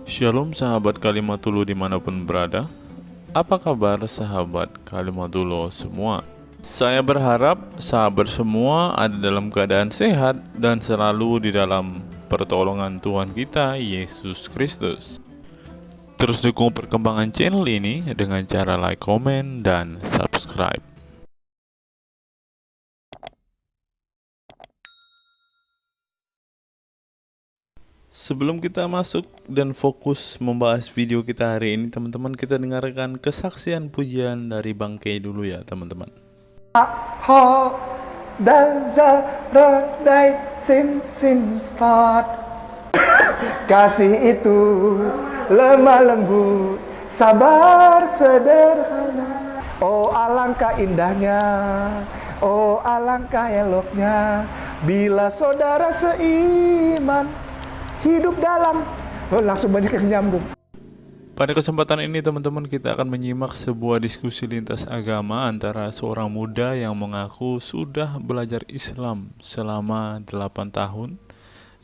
Shalom sahabat Kalimatullah dimanapun berada. Apa kabar sahabat Kalimatullah semua? Saya berharap sahabat semua ada dalam keadaan sehat dan selalu di dalam pertolongan Tuhan kita Yesus Kristus. Terus dukung perkembangan channel ini dengan cara like, komen, dan subscribe. Sebelum kita masuk dan fokus membahas video kita hari ini, teman-teman, kita dengarkan kesaksian pujian dari Bang Kay dulu ya, teman-teman. Ho dan zarodai sin start. Kasih itu lemah lembut, sabar sederhana. Oh alangkah indahnya, oh alangkah eloknya, bila saudara seiman hidup dalam, langsung banyak yang nyambung. Pada kesempatan ini teman-teman, kita akan menyimak sebuah diskusi lintas agama antara seorang muda yang mengaku sudah belajar Islam selama 8 tahun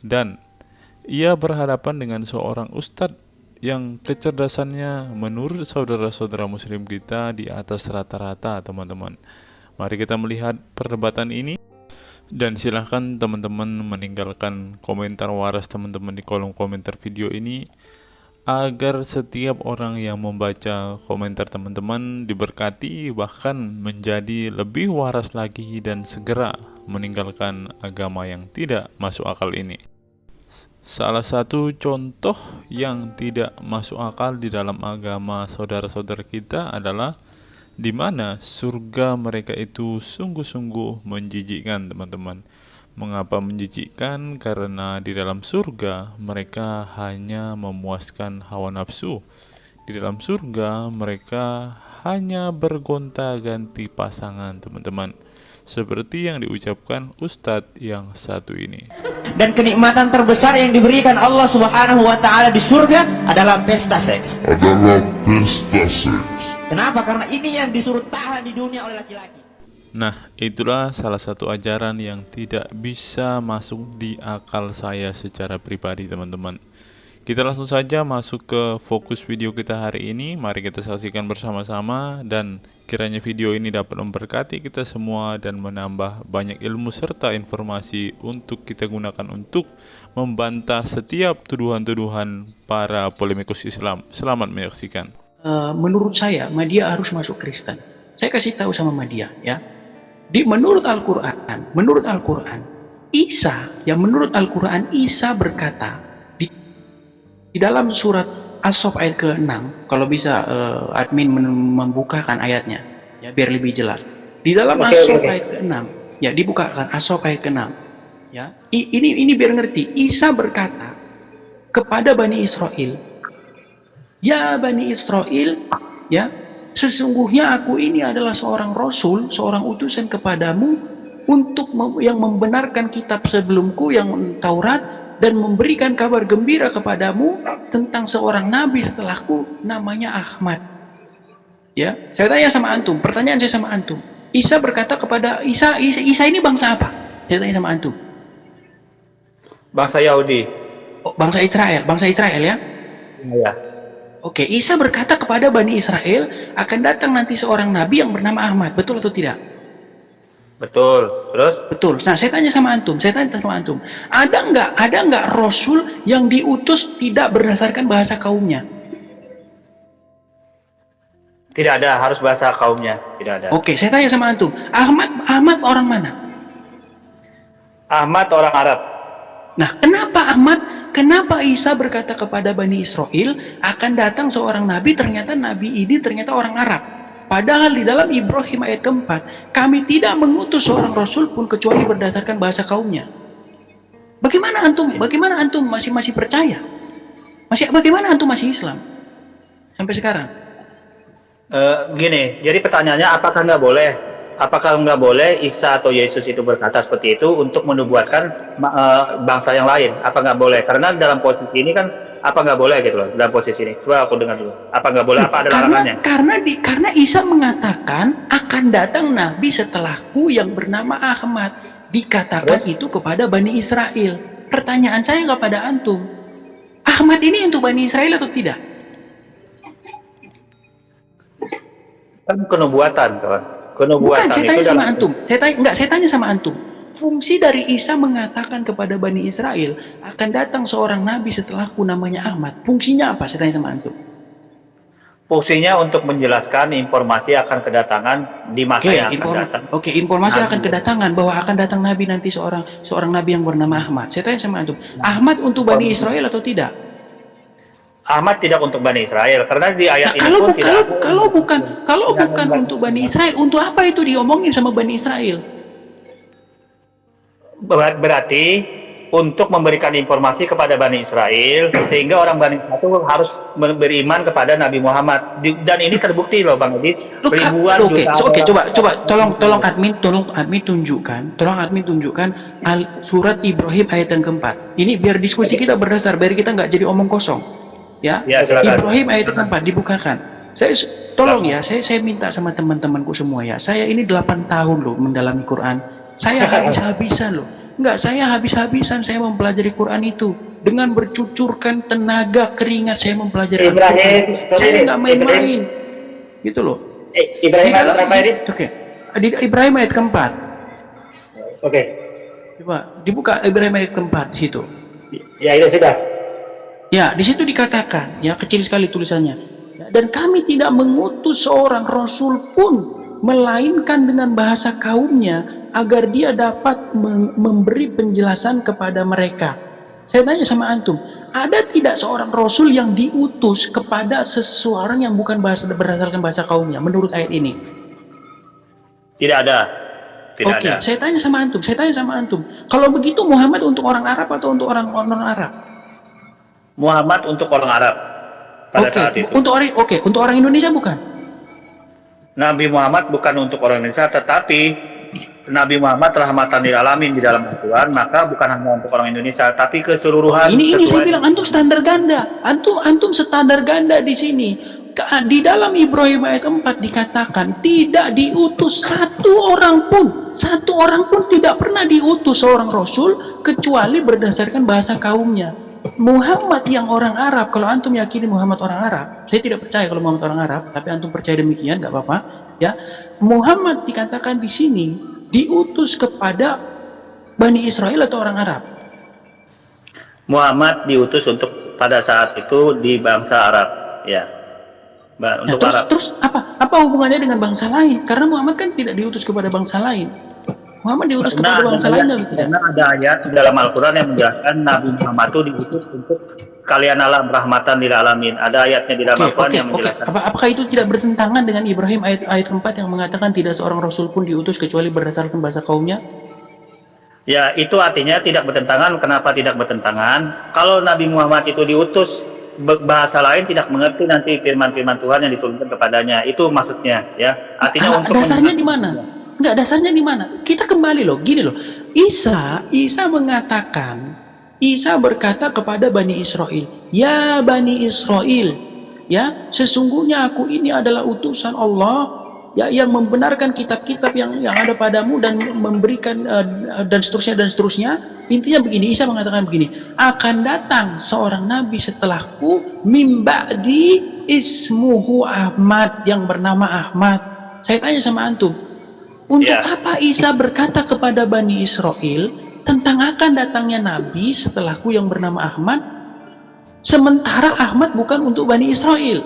dan ia berhadapan dengan seorang ustadz yang kecerdasannya menurut saudara-saudara muslim kita di atas rata-rata, teman-teman. Mari kita melihat perdebatan ini. Dan silahkan teman-teman meninggalkan komentar waras teman-teman di kolom komentar video ini, agar setiap orang yang membaca komentar teman-teman diberkati, bahkan menjadi lebih waras lagi dan segera meninggalkan agama yang tidak masuk akal ini. Salah satu contoh yang tidak masuk akal di dalam agama saudara-saudara kita adalah di mana surga mereka itu sungguh-sungguh menjijikkan, teman-teman. Mengapa menjijikkan? Karena di dalam surga mereka hanya memuaskan hawa nafsu. Di dalam surga mereka hanya bergonta-ganti pasangan, teman-teman. Seperti yang diucapkan Ustadz yang satu ini. Dan kenikmatan terbesar yang diberikan Allah Subhanahu wa Ta'ala di surga adalah pesta seks. Kenapa? Karena ini yang disuruh tahan di dunia oleh laki-laki. Nah, itulah salah satu ajaran yang tidak bisa masuk di akal saya secara pribadi, teman-teman. Kita langsung saja masuk ke fokus video kita hari ini. Mari kita saksikan bersama-sama dan kiranya video ini dapat memberkati kita semua dan menambah banyak ilmu serta informasi untuk kita gunakan untuk membantah setiap tuduhan-tuduhan para polemikus Islam. Selamat menyaksikan. Menurut saya Madia harus masuk Kristen. Saya kasih tahu sama Madia ya. Menurut Al-Qur'an, Isa, yang menurut Al-Qur'an Isa berkata di dalam surat As-Saff ayat ke-6, kalau bisa admin membukakan ayatnya ya biar lebih jelas. Di dalam As-Saff ayat ke-6, ya dibukakan As-Saff ayat ke-6 ya. Ini biar ngerti. Isa berkata kepada Bani Israel, ya Bani Israel, ya, sesungguhnya aku ini adalah seorang rasul, seorang utusan kepadamu untuk yang membenarkan kitab sebelumku yang Taurat dan memberikan kabar gembira kepadamu tentang seorang nabi setelahku namanya Ahmad. Ya, saya tanya sama antum, pertanyaan saya sama antum. Isa berkata kepada Isa ini bangsa apa? Saya tanya sama antum. Bangsa Yahudi. Oh, bangsa Israel ya? Iya. Oke, Isa berkata kepada Bani Israel, akan datang nanti seorang nabi yang bernama Ahmad. Betul atau tidak? Betul. Terus? Betul. Nah, saya tanya sama antum. Ada nggak rasul yang diutus tidak berdasarkan bahasa kaumnya? Tidak ada, harus bahasa kaumnya. Tidak ada. Oke, saya tanya sama antum. Ahmad orang mana? Ahmad orang Arab. Nah, kenapa Isa berkata kepada Bani Israel akan datang seorang nabi, ternyata nabi ini ternyata orang Arab. Padahal di dalam Ibrahim ayat ke-4, kami tidak mengutus seorang rasul pun kecuali berdasarkan bahasa kaumnya. Bagaimana antum masih percaya? Bagaimana antum masih Islam sampai sekarang? Gini, jadi pertanyaannya apakah nggak boleh Isa atau Yesus itu berkata seperti itu untuk menubuatkan bangsa yang lain? Apa nggak boleh? Karena dalam posisi ini kan apa nggak boleh gitu loh, dalam posisi ini. Coba aku dengar dulu. Apa nggak boleh? Apa ada larangannya? Karena Isa mengatakan akan datang nabi setelahku yang bernama Ahmad. Dikatakan itu kepada Bani Israel. Pertanyaan saya kepada antum, Ahmad ini untuk Bani Israel atau tidak? Kan kenubuatan, kawan. Bukan, Kenubuatan saya itu tanya sama dalam antum. Saya tanya sama antum. Fungsi dari Isa mengatakan kepada Bani Israel, akan datang seorang nabi setelahku namanya Ahmad. Fungsinya apa? Saya tanya sama antum. fungsinya untuk menjelaskan informasi akan kedatangan di masa yang akan datang. Oke, informasi akan kedatangan bahwa akan datang nabi nanti seorang nabi yang bernama Ahmad. Saya tanya sama antum, Ahmad untuk Bani Israel atau tidak? Ahmad tidak untuk Bani Israel karena di ayat ini Kalau pun tidak bukan untuk Bani Israel, untuk apa itu diomongin sama Bani Israel? berarti untuk memberikan informasi kepada Bani Israel sehingga orang Bani Israel itu harus beriman kepada Nabi Muhammad. Dan ini terbukti loh Bang Edis, ribuan Oke, juta coba tolong admin tunjukkan surat Ibrahim ayat yang keempat. Ini biar diskusi kita berdasar, biar kita nggak jadi omong kosong. Ya, silakan. Ibrahim ayat yang keempat dibukakan. Saya minta sama teman-temanku semua ya. Saya ini 8 tahun loh mendalami Quran. Saya habis-habisan loh. Saya habis-habisan saya mempelajari Quran itu dengan bercucurkan tenaga keringat saya mempelajari Quran. Saya nggak main-main, gitu loh. Ibrahim ayat berapa ini? Oke. Di Ibrahim ayat keempat. Oke. Coba dibuka Ibrahim ayat keempat di situ. Ya itu sudah. Ya, di situ dikatakan, ya kecil sekali tulisannya. Ya, dan kami tidak mengutus seorang rasul pun melainkan dengan bahasa kaumnya agar dia dapat memberi penjelasan kepada mereka. Saya tanya sama antum, ada tidak seorang rasul yang diutus kepada seseorang yang bukan berdasarkan bahasa kaumnya menurut ayat ini? Tidak ada. Tidak ada. Saya tanya sama antum. Kalau begitu Muhammad untuk orang Arab atau untuk orang non-Arab? Muhammad untuk orang Arab pada saat itu. Untuk orang Indonesia bukan? Nabi Muhammad bukan untuk orang Indonesia, tetapi Nabi Muhammad rahmatan lil alamin di dalam Al-Quran, maka bukan hanya untuk orang Indonesia, tapi keseluruhan. Ini saya bilang antum standar ganda, antum standar ganda di sini. Di dalam Ibrahim ayat 4 dikatakan tidak diutus satu orang pun tidak pernah diutus seorang rasul kecuali berdasarkan bahasa kaumnya. Muhammad yang orang Arab, kalau antum yakini Muhammad orang Arab, saya tidak percaya kalau Muhammad orang Arab, tapi antum percaya demikian, nggak apa-apa, ya. Muhammad dikatakan di sini diutus kepada Bani Israel atau orang Arab? Muhammad diutus untuk pada saat itu di bangsa Arab, ya. Untuk Arab. Terus apa hubungannya dengan bangsa lain? Karena Muhammad kan tidak diutus kepada bangsa lain. Muhammad diutus kepada bangsa lain atau tidak? Karena ada ayat di dalam Al-Quran yang menjelaskan Nabi Muhammad itu diutus untuk sekalian alam rahmatan lil alamin. Ada ayatnya di dalam Al-Quran yang menjelaskan. Apakah itu tidak bertentangan dengan Ibrahim ayat keempat yang mengatakan tidak seorang rasul pun diutus kecuali berdasarkan bahasa kaumnya? Ya, itu artinya tidak bertentangan. Kenapa tidak bertentangan? Kalau Nabi Muhammad itu diutus bahasa lain tidak mengerti nanti firman-firman Tuhan yang diturunkan kepadanya. Itu maksudnya, ya. Artinya untuk dasarnya di mana? Enggak, dasarnya di mana? Kita kembali loh, gini loh. Isa berkata kepada Bani Israel, "Ya Bani Israel, ya, sesungguhnya aku ini adalah utusan Allah, ya, yang membenarkan kitab-kitab yang ada padamu dan memberikan dan seterusnya. Intinya begini, Isa mengatakan begini, akan datang seorang nabi setelahku mim ba'di ismuhu Ahmad, yang bernama Ahmad. Saya tanya sama antum, untuk apa Isa berkata kepada Bani Israel tentang akan datangnya nabi setelahku yang bernama Ahmad, sementara Ahmad bukan untuk Bani Israel?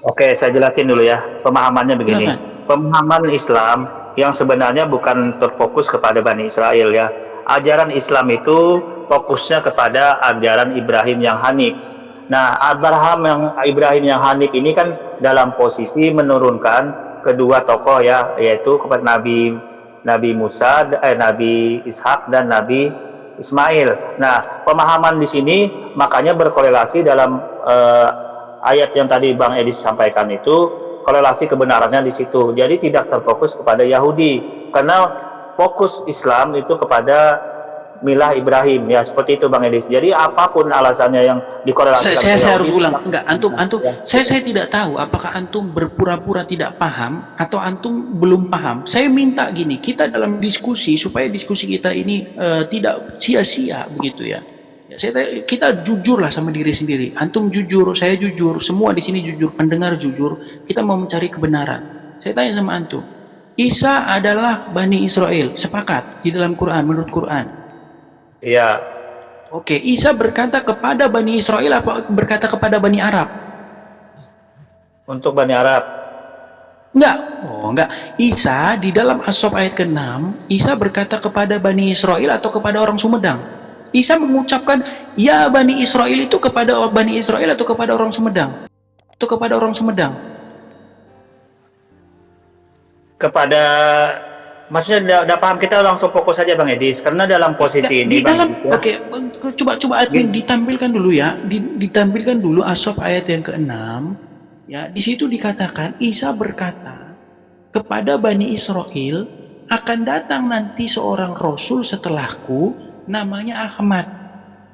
Oke, saya jelasin dulu ya. Pemahamannya begini. Silakan. Pemahaman Islam yang sebenarnya bukan terfokus kepada Bani Israel, ya. Ajaran Islam itu fokusnya kepada ajaran Ibrahim yang Hanif. Nah, Ibrahim yang Hanif ini kan dalam posisi menurunkan kedua tokoh, ya, yaitu kepada Nabi Musa, Nabi Ishak dan Nabi Ismail. Nah, pemahaman di sini makanya berkorelasi dalam ayat yang tadi Bang Edis sampaikan itu, korelasi kebenarannya di situ. Jadi tidak terfokus kepada Yahudi, karena fokus Islam itu kepada milah Ibrahim, ya, seperti itu Bang Edis. Jadi apapun alasannya yang dikorelasikan, saya harus ulang. Enggak, antum saya tidak tahu apakah antum berpura-pura tidak paham atau antum belum paham. Saya minta gini, kita dalam diskusi supaya diskusi kita ini tidak sia-sia begitu, ya. Ya, kita jujur lah sama diri sendiri. Antum jujur, saya jujur, semua di sini jujur, pendengar jujur. Kita mau mencari kebenaran. Saya tanya sama antum, Isa adalah Bani Israel, sepakat di dalam Quran, menurut Quran. Iya. Oke, Isa berkata kepada Bani Israel apa berkata kepada Bani Arab? Untuk Bani Arab. Enggak. Oh, enggak. Isa di dalam As-Saff ayat ke-6, Isa berkata kepada Bani Israel atau kepada orang Sumedang? Isa mengucapkan ya Bani Israel itu kepada Bani Israel atau kepada orang Sumedang? Atau kepada orang Sumedang? Kepada, maksudnya udah paham, kita langsung fokus saja Bang Edis, karena dalam posisi ini Di Bang dalam Edis, ya. oke, coba admin ditampilkan dulu ya. Ditampilkan dulu As-Saff ayat yang ke-6. Ya, di situ dikatakan Isa berkata kepada Bani Israel, akan datang nanti seorang rasul setelahku namanya Ahmad.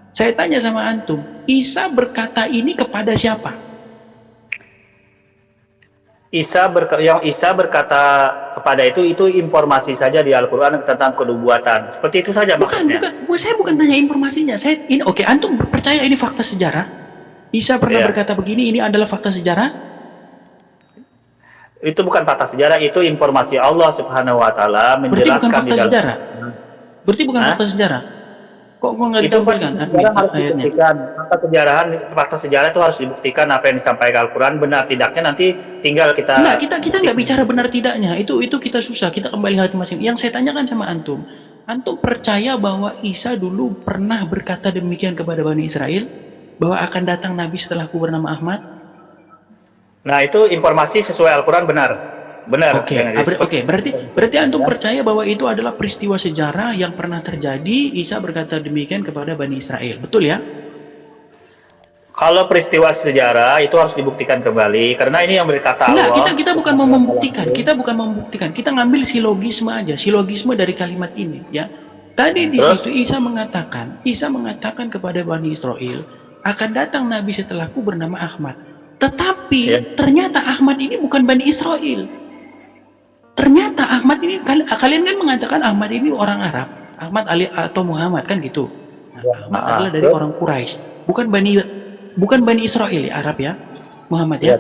Saya tanya sama antum, Isa berkata ini kepada siapa? Yang Isa berkata kepada itu informasi saja di Al-Quran tentang kenubuatan. Seperti itu saja maksudnya. Saya bukan tanya informasinya. Oke, antum percaya ini fakta sejarah? Isa pernah berkata begini, ini adalah fakta sejarah? Itu bukan fakta sejarah, itu informasi Allah Subhanahu wa taala menjelaskan di dalam. Berarti bukan fakta sejarah. Kok nggak Itu ditampilkan? harus dibuktikan. Fakta sejarah itu harus dibuktikan apa yang disampaikan Al-Quran benar tidaknya, nanti tinggal kita. Enggak, kita nggak bicara benar tidaknya. Itu kita susah. Kita kembali hati masing. Yang saya tanyakan sama antum percaya bahwa Isa dulu pernah berkata demikian kepada Bani Israel bahwa akan datang Nabi setelahku bernama Ahmad? Nah, itu informasi sesuai Al-Quran benar. Oke, berarti antum percaya bahwa itu adalah peristiwa sejarah yang pernah terjadi. Isa berkata demikian kepada Bani Israel, betul ya? Kalau peristiwa sejarah itu harus dibuktikan kembali, karena ini yang berkata Allah. Enggak, kita bukan membuktikan, kita ngambil silogisme aja, silogisme dari kalimat ini, ya. Tadi di situ Isa mengatakan kepada Bani Israel, akan datang Nabi setelahku bernama Ahmad. Tetapi ternyata Ahmad ini bukan Bani Israel. Ternyata Ahmad ini, kalian kan mengatakan Ahmad ini orang Arab, Ahmad Ali atau Muhammad kan gitu. Nah, Ahmad adalah dari orang Quraisy, bukan Bani Israel ya, Arab ya, Muhammad ya.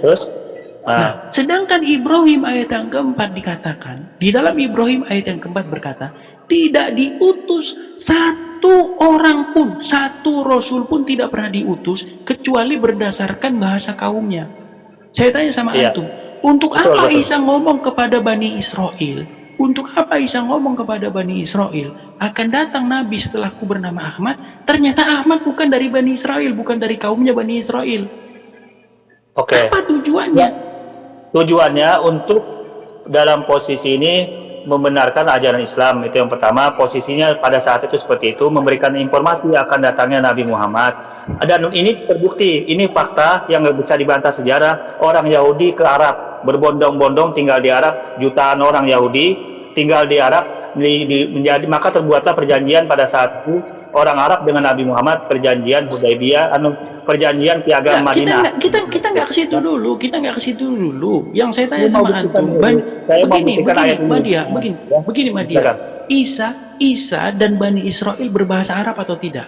Nah, sedangkan Ibrahim ayat yang keempat dikatakan, di dalam Ibrahim ayat yang keempat berkata, tidak diutus satu orang pun, satu rasul pun tidak pernah diutus kecuali berdasarkan bahasa kaumnya. Saya tanya sama antum, untuk apa Isa ngomong kepada Bani Israel? Untuk apa Isa ngomong kepada Bani Israel? Akan datang Nabi setelahku bernama Ahmad. Ternyata Ahmad bukan dari Bani Israel, bukan dari kaumnya Bani Israel. Oke. Apa tujuannya? Tujuannya untuk dalam posisi ini membenarkan ajaran Islam, itu yang pertama. Posisinya pada saat itu seperti itu, memberikan informasi akan datangnya Nabi Muhammad. Dan ini terbukti, ini fakta yang nggak bisa dibantah sejarah. Orang Yahudi ke Arab, berbondong-bondong tinggal di Arab, jutaan orang Yahudi tinggal di Arab, maka terbuatlah perjanjian pada saat itu orang Arab dengan Nabi Muhammad, perjanjian Hudaybiyah, perjanjian Piagam Madinah. Kita nggak ke situ dulu. Yang saya tanya sama antum, begini Madia. Isa dan Bani Israel berbahasa Arab atau tidak?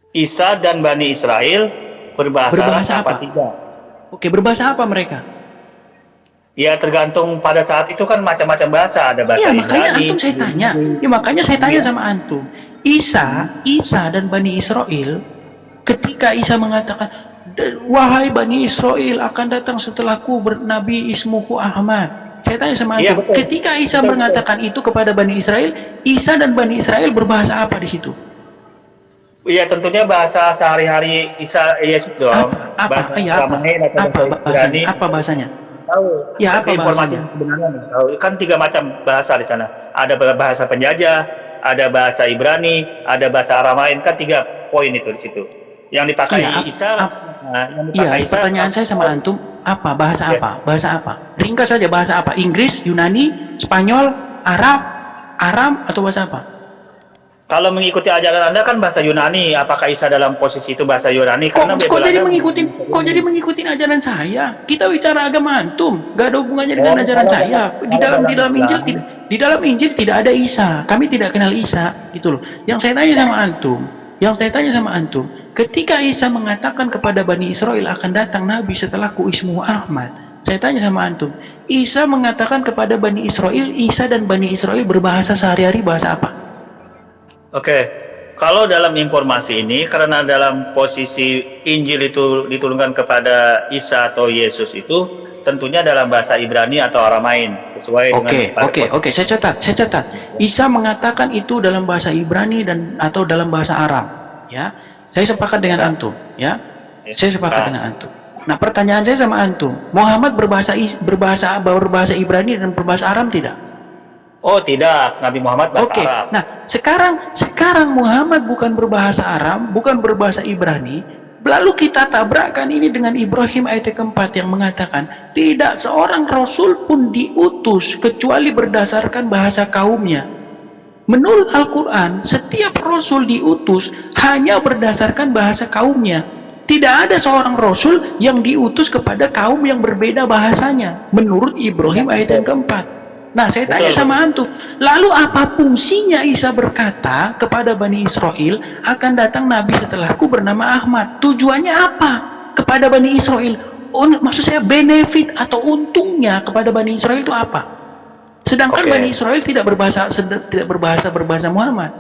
Isa dan Bani Israel berbahasa apa? Tidak? Oke, berbahasa apa mereka? Ya tergantung, pada saat itu kan macam-macam bahasa, ada bahasa Ibrani. Makanya saya tanya sama antum. Isa dan Bani Israel, ketika Isa mengatakan, wahai Bani Israel, akan datang setelahku Nabi ismuhu Ahmad. Saya tanya sama antum, ketika Isa mengatakan itu kepada Bani Israel, Isa dan Bani Israel berbahasa apa di situ? Iya, tentunya bahasa sehari-hari Yesus dong. Apa bahasanya? Tahu. Ya, apa informasi sebenarnya? Kan 3 macam bahasa di sana. Ada bahasa penjajah, ada bahasa Ibrani, ada bahasa Aramain, kan 3 poin itu di situ. Yang dipakai Isa. Pertanyaan saya sama antum, bahasa apa? Ringkas saja, bahasa apa? Inggris, Yunani, Spanyol, Aram atau bahasa apa? Kalau mengikuti ajaran Anda kan bahasa Yunani, apakah Isa dalam posisi itu bahasa Yunani? Kok jadi mengikuti ajaran saya? Kita bicara agama antum, gak ada hubungannya dengan ajaran saya. Di dalam Injil tidak ada Isa. Kami tidak kenal Isa, gitu loh. Yang saya tanya sama antum, Yang saya tanya sama antum, ketika Isa mengatakan kepada Bani Israel akan datang Nabi setelahku ismuhu Ahmad, saya tanya sama antum, Isa mengatakan kepada Bani Israel, Isa dan Bani Israel berbahasa sehari-hari bahasa apa? Oke, kalau dalam informasi ini, karena dalam posisi Injil itu diturunkan kepada Isa atau Yesus itu, tentunya dalam bahasa Ibrani atau Aramain, sesuai Oke, saya catat. Isa mengatakan itu dalam bahasa Ibrani dan atau dalam bahasa Aram, ya. Saya sepakat dengan antum, ya. Saya sepakat dengan antum. Nah, pertanyaan saya sama antum, Muhammad berbahasa Ibrani dan berbahasa Aram tidak? Oh tidak, Nabi Muhammad bahasa Arab. Nah, sekarang Muhammad bukan berbahasa Aram, bukan berbahasa Ibrani. Lalu kita tabrakkan ini dengan Ibrahim ayat keempat yang mengatakan tidak seorang rasul pun diutus kecuali berdasarkan bahasa kaumnya. Menurut Al-Quran, setiap rasul diutus hanya berdasarkan bahasa kaumnya. Tidak ada seorang rasul yang diutus kepada kaum yang berbeda bahasanya. Menurut Ibrahim ayat yang keempat. Nah, saya tanya sama antum, lalu apa fungsinya Isa berkata kepada Bani Israel akan datang Nabi setelahku bernama Ahmad? Tujuannya apa kepada Bani Israel? Maksud saya benefit atau untungnya kepada Bani Israel itu apa? Sedangkan Bani Israel tidak berbahasa Muhammad.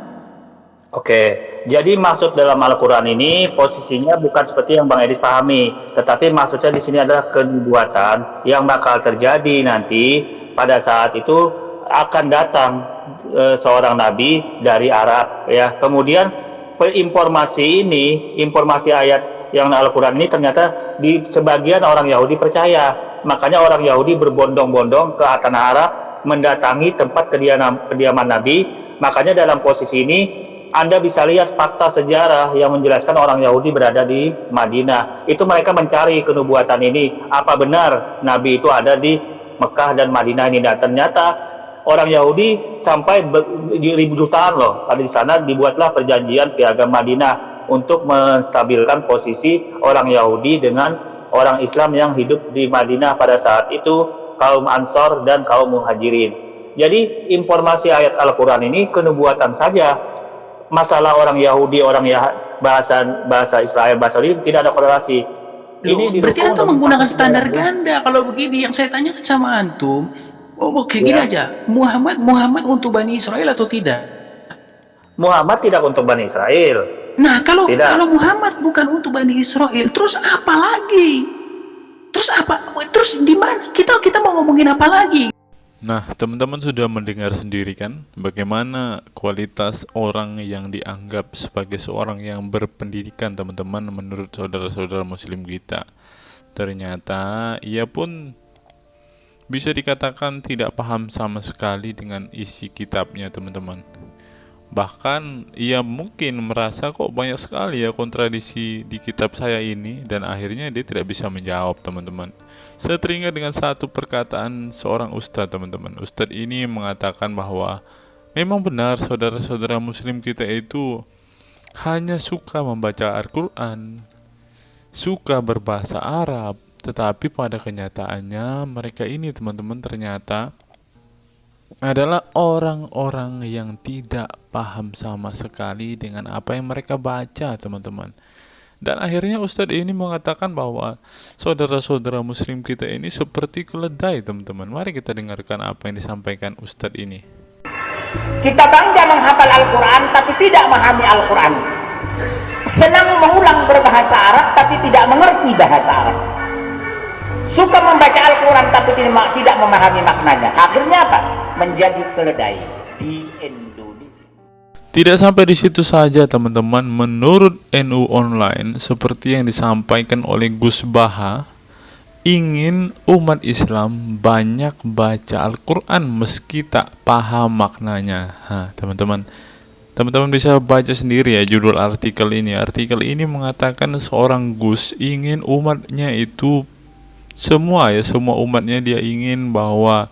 Jadi maksud dalam Al-Quran ini posisinya bukan seperti yang Bang Edis pahami, tetapi maksudnya di sini adalah kenubuatan yang bakal terjadi nanti. Pada saat itu akan datang seorang nabi dari Arab, ya. Kemudian informasi ayat yang Al-Quran ini ternyata di sebagian orang Yahudi percaya. Makanya orang Yahudi berbondong-bondong ke tanah Arab mendatangi tempat kediaman Nabi. Makanya dalam posisi ini Anda bisa lihat fakta sejarah yang menjelaskan orang Yahudi berada di Madinah. Itu mereka mencari kenubuatan ini. Apa benar Nabi itu ada di Mekah dan Madinah ini, dan ternyata orang Yahudi sampai ribu tahun loh. Tadi di sana dibuatlah perjanjian Piagam Madinah untuk menstabilkan posisi orang Yahudi dengan orang Islam yang hidup di Madinah pada saat itu, kaum Ansor dan kaum Muhajirin. Jadi informasi ayat Al-Quran ini kenubuatan saja. Masalah orang Yahudi, bahasa Israel, bahasa ini tidak ada korelasi. Berarti antum menggunakan standar ganda kalau begini. Yang saya tanyakan sama antum, gini aja, Muhammad untuk Bani Israel atau tidak? Muhammad tidak untuk Bani Israel. Nah, kalau Muhammad bukan untuk Bani Israel, terus apa lagi? Terus di mana? Kita mau ngomongin apa lagi? Nah, teman-teman sudah mendengar sendiri kan bagaimana kualitas orang yang dianggap sebagai seorang yang berpendidikan, teman-teman, menurut saudara-saudara muslim kita. Ternyata ia pun bisa dikatakan tidak paham sama sekali dengan isi kitabnya, teman-teman. Bahkan ia mungkin merasa kok banyak sekali ya kontradiksi di kitab saya ini, dan akhirnya dia tidak bisa menjawab, teman-teman. Saya teringat dengan satu perkataan seorang ustadz, teman-teman. Ustadz ini mengatakan bahwa memang benar saudara-saudara muslim kita itu hanya suka membaca Al-Quran, suka berbahasa Arab, tetapi pada kenyataannya mereka ini, teman-teman, ternyata adalah orang-orang yang tidak paham sama sekali dengan apa yang mereka baca, teman-teman. Dan akhirnya Ustadz ini mengatakan bahwa saudara-saudara muslim kita ini seperti keledai, teman-teman. Mari kita dengarkan apa yang disampaikan Ustadz ini. Kita bangga menghafal Al-Quran tapi tidak memahami Al-Quran. Senang mengulang berbahasa Arab tapi tidak mengerti bahasa Arab. Suka membaca Al-Quran tapi tidak memahami maknanya. Akhirnya apa? Menjadi keledai di Indonesia. Tidak sampai di situ saja, teman-teman. Menurut NU Online, seperti yang disampaikan oleh Gus Baha, ingin umat Islam banyak baca Al-Quran meski tak paham maknanya. Teman-teman bisa baca sendiri ya judul artikel ini. Artikel ini mengatakan seorang Gus ingin umatnya itu semua umatnya dia ingin bahwa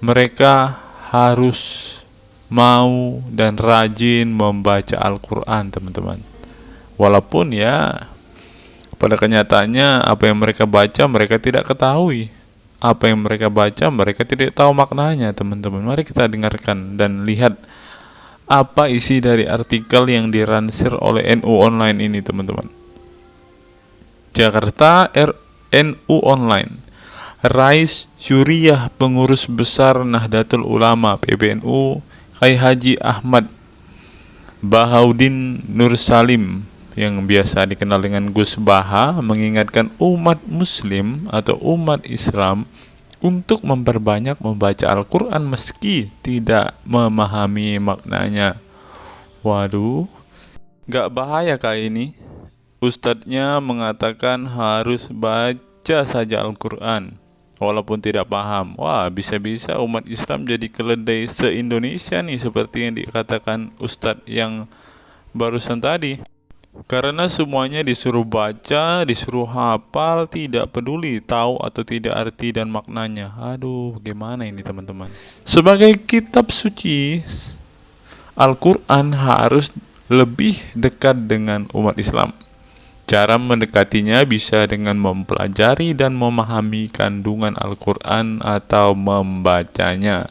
mereka harus mau dan rajin membaca Al-Quran, teman-teman. Walaupun ya pada kenyataannya apa yang mereka baca mereka tidak ketahui. Apa yang mereka baca mereka tidak tahu maknanya, teman-teman. Mari kita dengarkan dan lihat Apa isi dari artikel yang diransir oleh NU Online ini, teman-teman? Jakarta NU Online. Rais Syuriah Pengurus Besar Nahdlatul Ulama PBNU Kiai Haji Ahmad Bahaudin Nur Salim yang biasa dikenal dengan Gus Baha mengingatkan umat muslim atau umat Islam untuk memperbanyak membaca Al-Quran meski tidak memahami maknanya. Waduh, gak bahaya kah ini? Ustadznya mengatakan harus baca saja Al-Quran walaupun tidak paham. Wah, bisa-bisa umat Islam jadi keledai se-Indonesia nih, seperti yang dikatakan Ustadz yang barusan tadi. Karena semuanya disuruh baca, disuruh hafal, tidak peduli tahu atau tidak arti dan maknanya. Aduh, bagaimana ini teman-teman? Sebagai kitab suci, Al-Quran harus lebih dekat dengan umat Islam. Cara mendekatinya bisa dengan mempelajari dan memahami kandungan Al-Quran atau membacanya.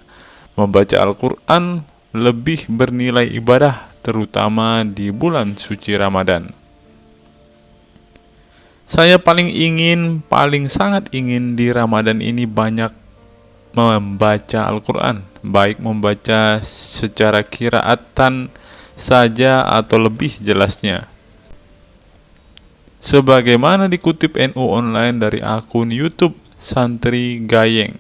Membaca Al-Quran lebih bernilai ibadah, terutama di bulan suci Ramadan. Saya paling sangat ingin di Ramadan ini banyak membaca Al-Quran, baik membaca secara qiraatan saja atau lebih jelasnya. Sebagaimana dikutip NU Online dari akun YouTube Santri Gayeng.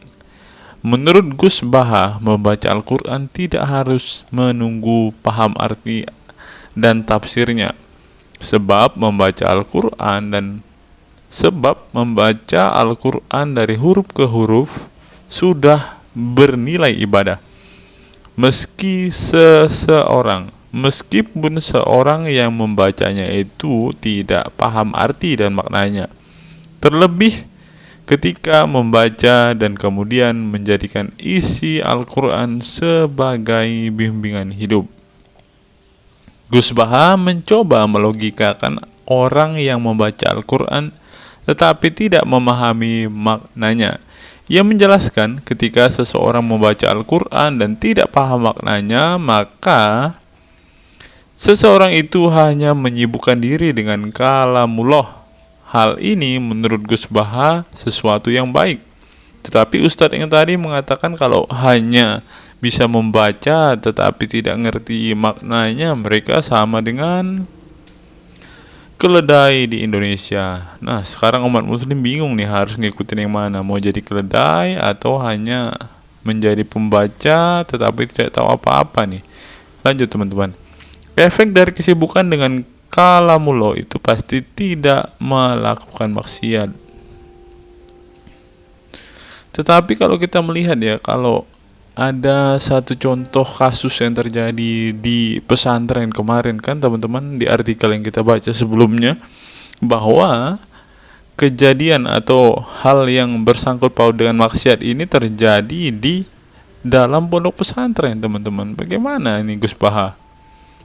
Menurut Gus Baha, membaca Al-Quran tidak harus menunggu paham arti dan tafsirnya. Sebab membaca Al-Quran dari huruf ke huruf sudah bernilai ibadah. Meskipun seorang yang membacanya itu tidak paham arti dan maknanya. Terlebih ketika membaca dan kemudian menjadikan isi Al-Quran sebagai bimbingan hidup. Gus Baha mencoba melogikakan orang yang membaca Al-Quran tetapi tidak memahami maknanya. Ia menjelaskan ketika seseorang membaca Al-Quran dan tidak paham maknanya, maka seseorang itu hanya menyibukkan diri dengan kalamullah. Hal ini menurut Gus Baha sesuatu yang baik. Tetapi Ustadz yang tadi mengatakan kalau hanya bisa membaca tetapi tidak ngerti maknanya, mereka sama dengan keledai di Indonesia. Nah, sekarang umat muslim bingung nih harus ngikutin yang mana. Mau jadi keledai atau hanya menjadi pembaca tetapi tidak tahu apa-apa nih. Lanjut teman-teman. Efek dari kesibukan dengan kalamullah itu pasti tidak melakukan maksiat. Tetapi kalau kita melihat ya, kalau ada satu contoh kasus yang terjadi di pesantren kemarin kan teman-teman, di artikel yang kita baca sebelumnya, bahwa kejadian atau hal yang bersangkut paut dengan maksiat ini terjadi di dalam pondok pesantren teman-teman. Bagaimana ini Gus Baha?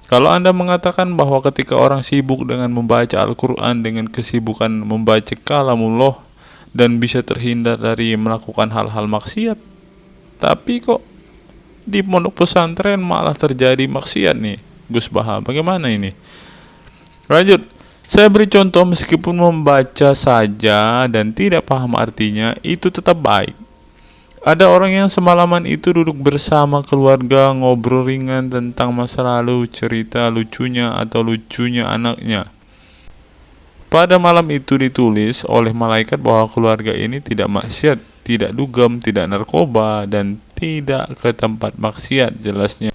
Kalau Anda mengatakan bahwa ketika orang sibuk dengan membaca Al-Quran dengan kesibukan membaca kalamullah dan bisa terhindar dari melakukan hal-hal maksiat, tapi kok di pondok pesantren malah terjadi maksiat nih Gus Baha, bagaimana ini? Lanjut, saya beri contoh, meskipun membaca saja dan tidak paham artinya, itu tetap baik. Ada orang yang semalaman itu duduk bersama keluarga, ngobrol ringan tentang masa lalu, cerita lucunya atau lucunya anaknya. Pada malam itu ditulis oleh malaikat bahwa keluarga ini tidak maksiat, tidak dugem, tidak narkoba, dan tidak ke tempat maksiat, jelasnya.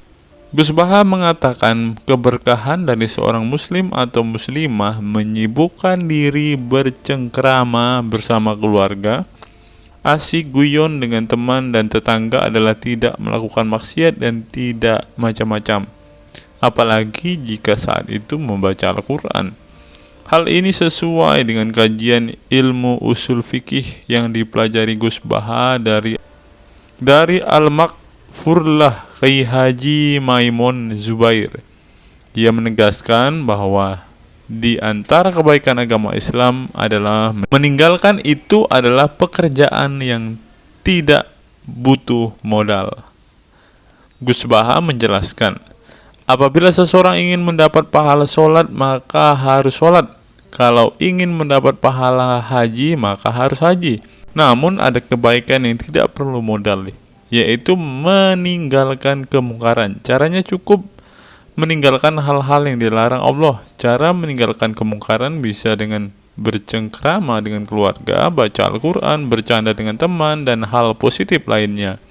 Gus Baha mengatakan keberkahan dari seorang muslim atau muslimah menyibukkan diri bercengkrama bersama keluarga, asik guyon dengan teman dan tetangga adalah tidak melakukan maksiat dan tidak macam-macam. Apalagi jika saat itu membaca Al-Quran. Hal ini sesuai dengan kajian ilmu usul fikih yang dipelajari Gus Baha dari Al-Makfurlah Kiai Haji Maimun Zubair. Dia menegaskan bahwa di antara kebaikan agama Islam adalah meninggalkan itu adalah pekerjaan yang tidak butuh modal. Gus Baha menjelaskan, Apabila seseorang ingin mendapat pahala sholat, maka harus sholat. Kalau ingin mendapat pahala haji, maka harus haji. Namun ada kebaikan yang tidak perlu modal, yaitu meninggalkan kemungkaran. Caranya cukup meninggalkan hal-hal yang dilarang Allah. Cara meninggalkan kemungkaran bisa dengan bercengkrama dengan keluarga, baca Al-Quran, bercanda dengan teman, dan hal positif lainnya.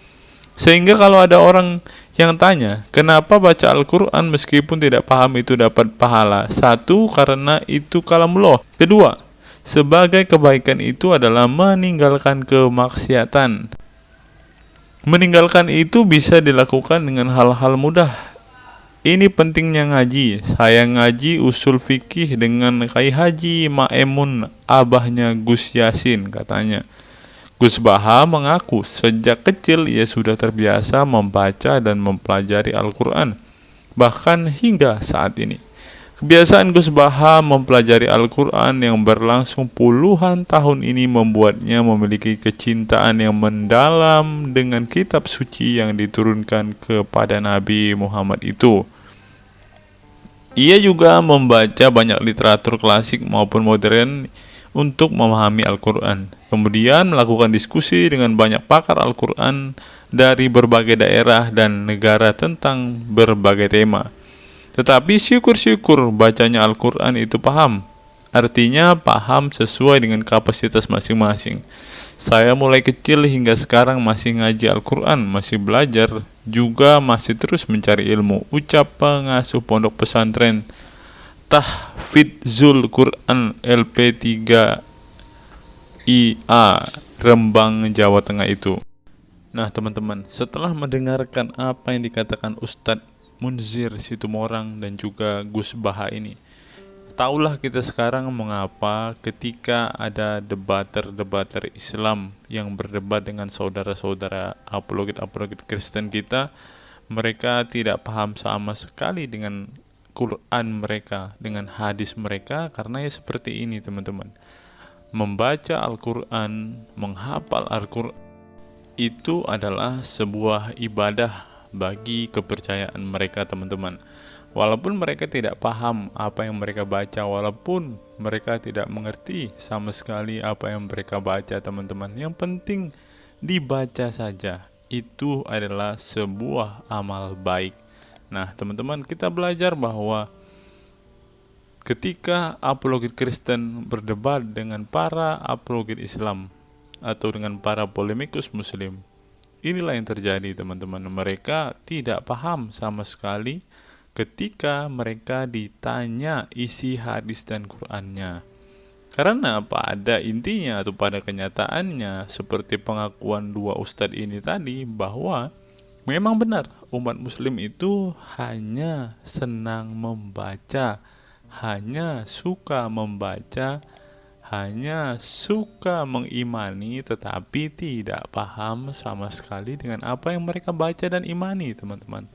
Sehingga kalau ada orang yang tanya, kenapa baca Al-Quran meskipun tidak paham itu dapat pahala? Satu, karena itu kalamullah. Kedua, sebagai kebaikan itu adalah meninggalkan kemaksiatan. Meninggalkan itu bisa dilakukan dengan hal-hal mudah. Ini pentingnya ngaji. Saya ngaji usul fikih dengan Kai Haji Maemun, abahnya Gus Yasin, katanya. Gus Baha mengaku sejak kecil ia sudah terbiasa membaca dan mempelajari Al-Quran, bahkan hingga saat ini. Kebiasaan Gus Baha mempelajari Al-Quran yang berlangsung puluhan tahun ini membuatnya memiliki kecintaan yang mendalam dengan kitab suci yang diturunkan kepada Nabi Muhammad itu. Ia juga membaca banyak literatur klasik maupun modern untuk memahami Al-Quran. Kemudian melakukan diskusi dengan banyak pakar Al-Quran dari berbagai daerah dan negara tentang berbagai tema. Tetapi syukur-syukur bacanya Al-Quran itu paham. Artinya paham sesuai dengan kapasitas masing-masing. Saya mulai kecil hingga sekarang masih ngaji Al-Quran, masih belajar, juga masih terus mencari ilmu. Ucap pengasuh pondok pesantren Tahfidzul Quran LP3 IA Rembang, Jawa Tengah itu. Nah teman-teman, setelah mendengarkan apa yang dikatakan Ustadz Munzir Situmorang dan juga Gus Baha ini, taulah kita sekarang mengapa ketika ada debater Islam yang berdebat dengan saudara-saudara apologet Kristen kita, mereka tidak paham sama sekali dengan Quran mereka, dengan hadis mereka, karena ya seperti ini teman-teman. Membaca Al-Quran, menghafal Al-Quran itu adalah sebuah ibadah bagi kepercayaan mereka teman-teman. Walaupun mereka tidak paham apa yang mereka baca, walaupun mereka tidak mengerti sama sekali apa yang mereka baca teman-teman, yang penting dibaca saja, itu adalah sebuah amal baik. Nah teman-teman, kita belajar bahwa ketika apologet Kristen berdebat dengan para apologet Islam atau dengan para polemikus Muslim, inilah yang terjadi teman-teman. Mereka tidak paham sama sekali ketika mereka ditanya isi hadis dan Qur'annya. Karena pada intinya atau pada kenyataannya, seperti pengakuan dua ustadz ini tadi, bahwa memang benar umat muslim itu hanya senang membaca, hanya suka membaca, hanya suka mengimani, tetapi tidak paham sama sekali dengan apa yang mereka baca dan imani teman-teman.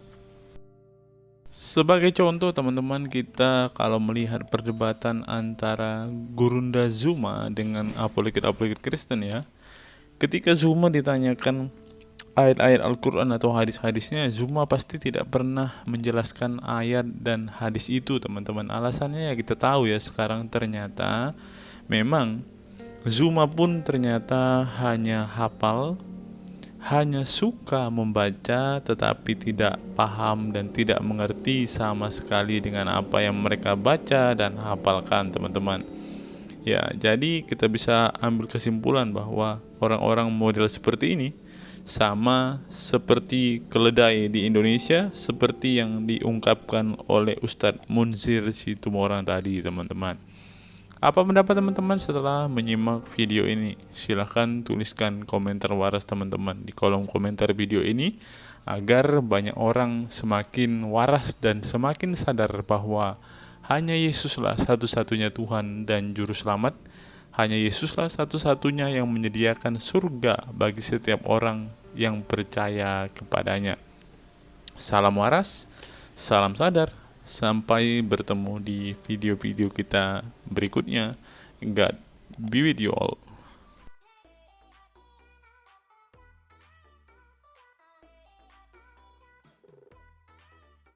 Sebagai contoh teman-teman, kita kalau melihat perdebatan antara Gurunda Zuma dengan apologet Kristen ya, ketika Zuma ditanyakan ayat-ayat Al-Quran atau hadis-hadisnya, Zuma pasti tidak pernah menjelaskan ayat dan hadis itu teman-teman. Alasannya ya kita tahu ya, sekarang ternyata memang Zuma pun ternyata hanya hafal, hanya suka membaca, tetapi tidak paham dan tidak mengerti sama sekali dengan apa yang mereka baca dan hafalkan teman-teman. Ya, jadi kita bisa ambil kesimpulan bahwa orang-orang model seperti ini sama seperti keledai di Indonesia, seperti yang diungkapkan oleh Ustadz Munzir Situmorang tadi teman-teman. Apa pendapat teman-teman setelah menyimak video ini? Silahkan tuliskan komentar waras teman-teman di kolom komentar video ini, agar banyak orang semakin waras dan semakin sadar bahwa hanya Yesuslah satu-satunya Tuhan dan Juru Selamat. Hanya Yesuslah satu-satunya yang menyediakan surga bagi setiap orang yang percaya kepadanya. Salam waras, salam sadar. Sampai bertemu di video-video kita berikutnya. God be with you all.